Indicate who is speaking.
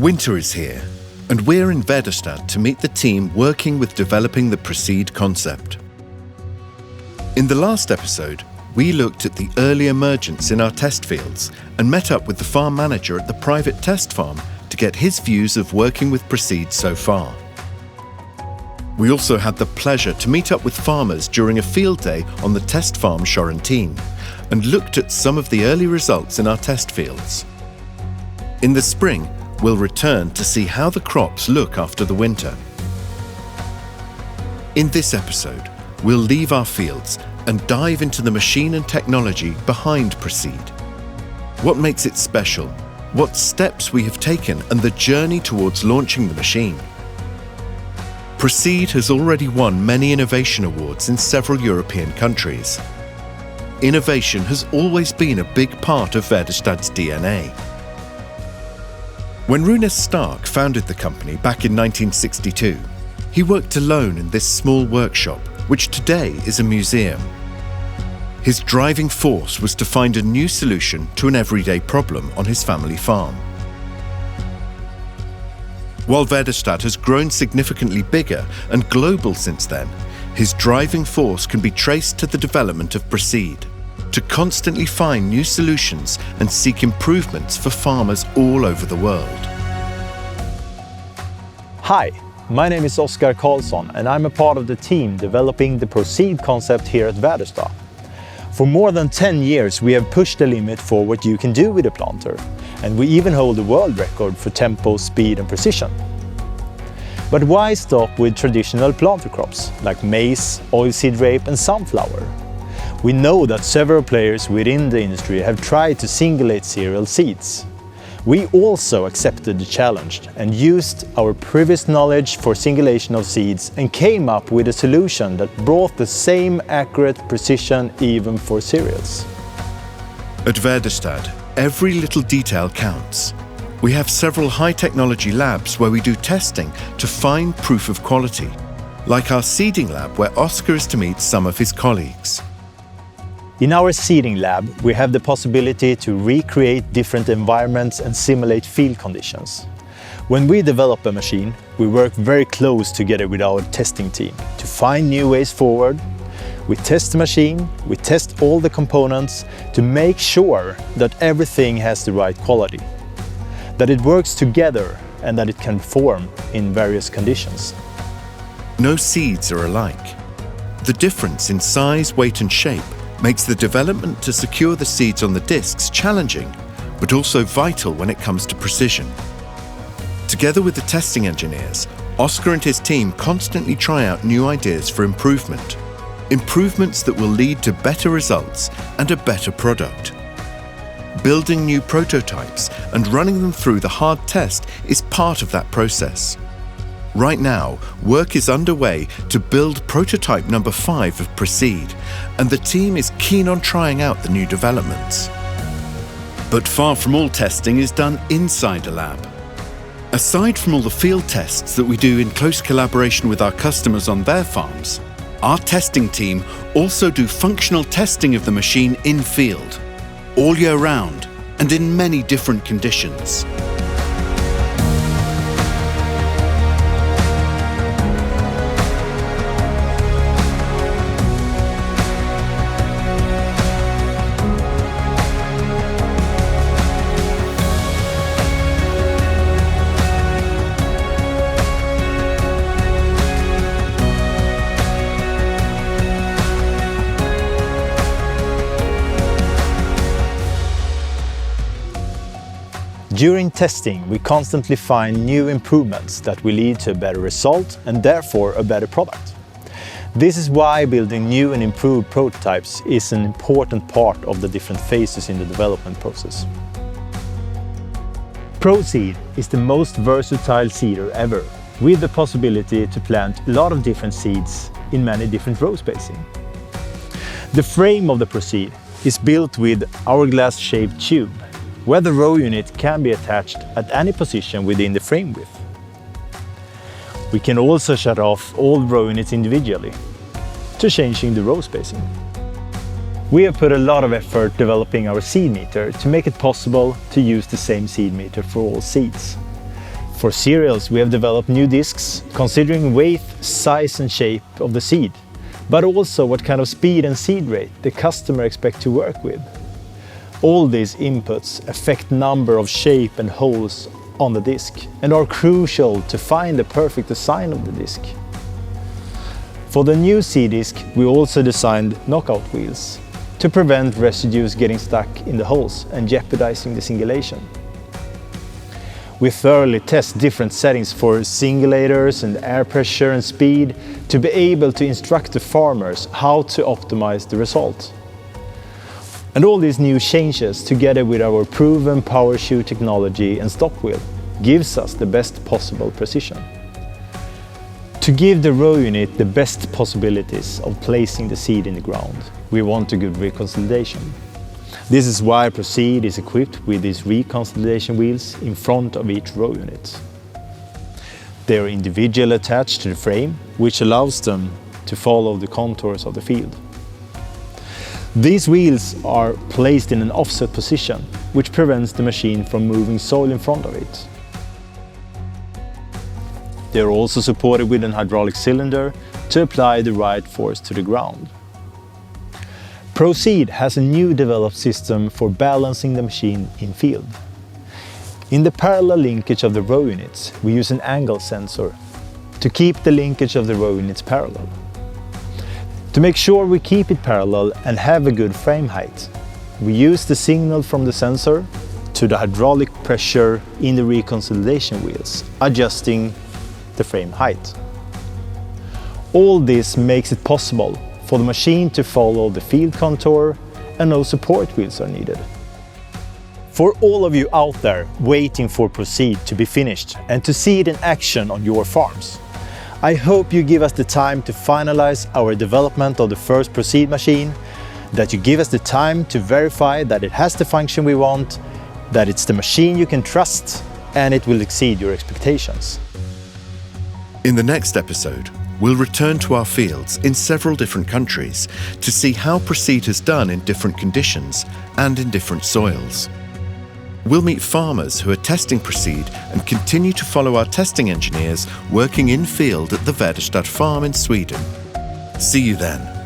Speaker 1: Winter is here, and we're in Väderstad to meet the team working with developing the Proceed concept. In the last episode, we looked at the early emergence in our test fields and met up with the farm manager at the private test farm to get his views of working with Proceed so far. We also had the pleasure to meet up with farmers during a field day on the test farm Sjorrentin and looked at some of the early results in our test fields. In the spring, we'll return to see how the crops look after the winter. In this episode, we'll leave our fields and dive into the machine and technology behind Proceed. What makes it special? What steps we have taken and the journey towards launching the machine. Proceed has already won many innovation awards in several European countries. Innovation has always been a big part of Väderstad's DNA. When Rune Stark founded the company back in 1962, he worked alone in this small workshop, which today is a museum. His driving force was to find a new solution to an everyday problem on his family farm. While Väderstad has grown significantly bigger and global since then, his driving force can be traced to the development of Proceed, to constantly find new solutions and seek improvements for farmers all over the world.
Speaker 2: Hi, my name is Oskar Karlsson and I'm a part of the team developing the Proceed concept here at Väderstad. For more than 10 years we have pushed the limit for what you can do with a planter, and we even hold the world record for tempo, speed and precision. But why stop with traditional planter crops like maize, oilseed rape and sunflower? We know that several players within the industry have tried to singulate cereal seeds. We also accepted the challenge and used our previous knowledge for singulation of seeds and came up with a solution that brought the same accurate precision even for cereals.
Speaker 1: At Väderstad, every little detail counts. We have several high-technology labs where we do testing to find proof of quality, like our seeding lab where Oskar is to meet some of his colleagues.
Speaker 2: In our seeding lab, we have the possibility to recreate different environments and simulate field conditions. When we develop a machine, we work very close together with our testing team to find new ways forward. We test the machine, we test all the components to make sure that everything has the right quality, that it works together and that it can form in various conditions.
Speaker 1: No seeds are alike. The difference in size, weight and shape makes the development to secure the seeds on the discs challenging, but also vital when it comes to precision. Together with the testing engineers, Oskar and his team constantly try out new ideas for improvement. Improvements that will lead to better results and a better product. Building new prototypes and running them through the hard test is part of that process. Right now, work is underway to build prototype number 5 of Proceed, and the team is keen on trying out the new developments. But far from all testing is done inside a lab. Aside from all the field tests that we do in close collaboration with our customers on their farms, our testing team also do functional testing of the machine in field, all year round and in many different conditions.
Speaker 2: During testing, we constantly find new improvements that will lead to a better result and therefore a better product. This is why building new and improved prototypes is an important part of the different phases in the development process. Proceed is the most versatile seeder ever, with the possibility to plant a lot of different seeds in many different row spacing. The frame of the Proceed is built with hourglass-shaped tube, where the row unit can be attached at any position within the frame width. We can also shut off all row units individually to changing the row spacing. We have put a lot of effort developing our seed meter to make it possible to use the same seed meter for all seeds. For cereals, we have developed new discs considering weight, size and shape of the seed, but also what kind of speed and seed rate the customer expects to work with. All these inputs affect number of shape and holes on the disc and are crucial to find the perfect design of the disc. For the new seed disc, we also designed knockout wheels to prevent residues getting stuck in the holes and jeopardizing the singulation. We thoroughly test different settings for singulators and air pressure and speed to be able to instruct the farmers how to optimize the result. And all these new changes, together with our proven power shoe technology and stop wheel, gives us the best possible precision. To give the row unit the best possibilities of placing the seed in the ground, we want a good reconsolidation. This is why Proceed is equipped with these reconsolidation wheels in front of each row unit. They are individually attached to the frame, which allows them to follow the contours of the field. These wheels are placed in an offset position, which prevents the machine from moving soil in front of it. They are also supported with an hydraulic cylinder to apply the right force to the ground. Proceed has a new developed system for balancing the machine in field. In the parallel linkage of the row units, we use an angle sensor to keep the linkage of the row units parallel. To make sure we keep it parallel and have a good frame height, we use the signal from the sensor to the hydraulic pressure in the reconsolidation wheels, adjusting the frame height. All this makes it possible for the machine to follow the field contour and no support wheels are needed. For all of you out there waiting for Proceed to be finished and to see it in action on your farms, I hope you give us the time to finalize our development of the first Proceed machine, that you give us the time to verify that it has the function we want, that it's the machine you can trust, and it will exceed your expectations.
Speaker 1: In the next episode, we'll return to our fields in several different countries to see how Proceed has done in different conditions and in different soils. We'll meet farmers who are testing Proceed and continue to follow our testing engineers working in field at the Väderstad farm in Sweden. See you then.